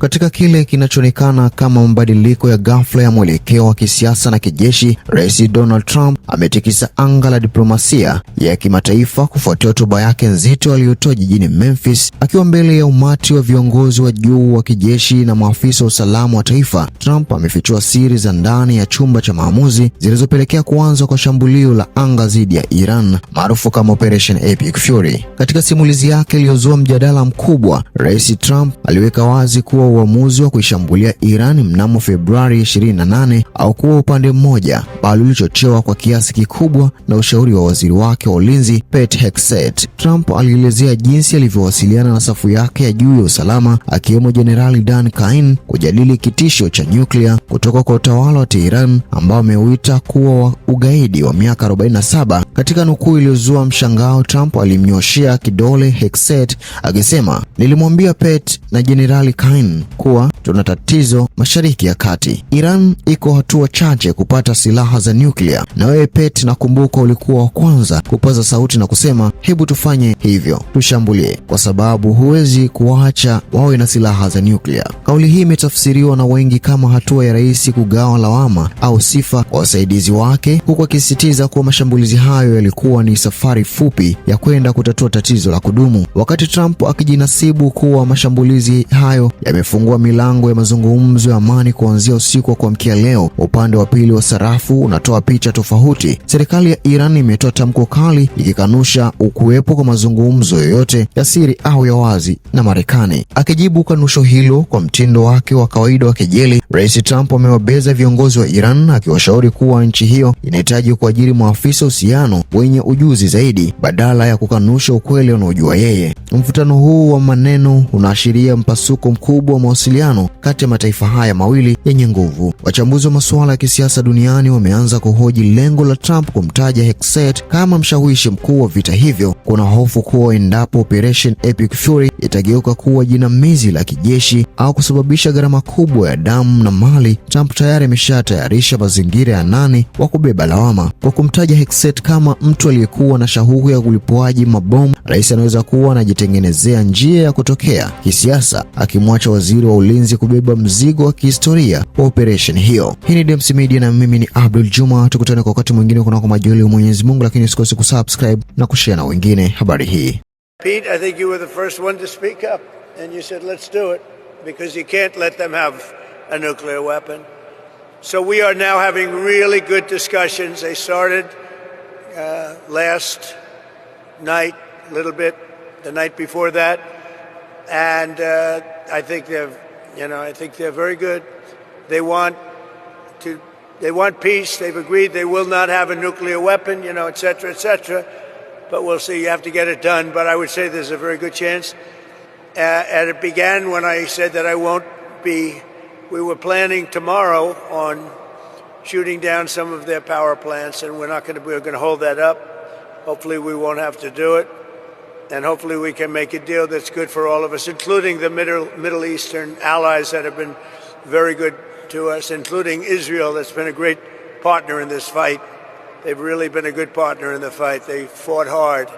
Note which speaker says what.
Speaker 1: Katika kile kinachoonekana kama mabadiliko ya ghafla ya mwelekeo wa kisiasa na kijeshi, Rais Donald Trump ametikisa anga la diplomasia ya kimataifa kufuatia hotuba yake nzito aliyotoa jijini Memphis akiwa mbele ya umati wa viongozi wa juu wa kijeshi na maafisa wa usalama wa taifa. Trump amefichua siri za ndani ya chumba cha maamuzi zilizopelekea kuanza kwa shambulio la anga dhidi ya Iran maarufu kama Operation Epic Fury. Katika simulizi yake iliyozua mjadala mkubwa, Rais Trump aliweka wazi kuwa uamuzi wa kuishambulia Iran mnamo Februari 28 au kuwa upande mmoja, bali ulichochewa kwa kiasi kikubwa na ushauri wa waziri wake wa ulinzi Pete Hegseth. Trump alielezea jinsi alivyowasiliana na safu yake ya juu ya usalama akiwemo Jenerali Dan Cain kujadili kitisho cha nyuklia kutoka kwa utawala wa Tehran ambao ameuita kuwa wa ugaidi wa miaka 47. Katika nukuu iliyozua mshangao, Trump alimnyoshea kidole Hegseth akisema, "Nilimwambia Pete na Jenerali Cain kuwa tuna tatizo Mashariki ya Kati. Iran iko hatua chache kupata silaha za nyuklia, na wewe Pete, nakumbuka ulikuwa wa kwanza kupaza sauti na kusema hebu tufanye hivyo, tushambulie, kwa sababu huwezi kuwaacha wawe na silaha za nyuklia." Kauli hii imetafsiriwa na wengi kama hatua ya rais kugawa lawama au sifa kwa wasaidizi wake, huku akisisitiza kuwa mashambulizi hayo yalikuwa ni safari fupi ya kwenda kutatua tatizo la kudumu. Wakati Trump akijinasibu kuwa mashambulizi hayo yamefungua milango ya mazungumzo ya amani kuanzia usiku wa kuamkia leo, upande wa pili wa sarafu unatoa picha tofauti. Serikali ya Iran imetoa tamko kali ikikanusha ukuwepo kwa mazungumzo yoyote ya siri au ya wazi na Marekani. Akijibu kanusho hilo kwa mtindo wake wa kawaida wa kejeli, Rais Trump amewabeza viongozi wa Iran akiwashauri kuwa nchi hiyo inahitaji kuajiri maafisa uhusiano wenye ujuzi zaidi badala ya kukanusha ukweli unaojua yeye. Mvutano huu wa maneno unaashiria mpasuko mkubwa wa mawasiliano kati ya mataifa haya mawili yenye nguvu. Wachambuzi wa masuala ya kisiasa duniani wameanza kuhoji lengo la Trump kumtaja Hegseth kama mshawishi mkuu wa vita hivyo. Kuna hofu kuwa endapo Operation Epic Fury itageuka kuwa jinamizi la kijeshi au kusababisha gharama kubwa ya damu na mali, Trump tayari ameshatayarisha mazingira ya nani wa kubeba lawama. Kwa kumtaja Hegseth kama mtu aliyekuwa na shauku ya ulipuaji mabomu, rais anaweza kuwa anajitengenezea njia ya kutokea kisiasa, akimwacha waziri wa ulinzi kubeba mzigo wa kihistoria wa operation hiyo. Hii ni Dems Media na mimi ni Abdul Juma. Tukutane kwa wakati mwingine kunako majaliwa ya Mwenyezi Mungu, lakini usikose kusubscribe na kushare na wengine habari hii.
Speaker 2: Pete, I think you were the first one to speak up and you said let's do it because you can't let them have a nuclear weapon. So we are now having really good discussions. They started last night, a little bit the night before that, and I think they're very good. They want peace. They've agreed they will not have a nuclear weapon, et cetera, et cetera. But we'll see. You have to get it done. But I would say there's a very good chance. And it began when I said that we were planning tomorrow on shooting down some of their power plants, and we're going to hold that up. Hopefully we won't have to do it. And hopefully we can make a deal that's good for all of us, including the Middle Eastern allies that have been very good to us, including Israel, that's been a great partner in this fight. They've really been a good partner in the fight. They fought hard.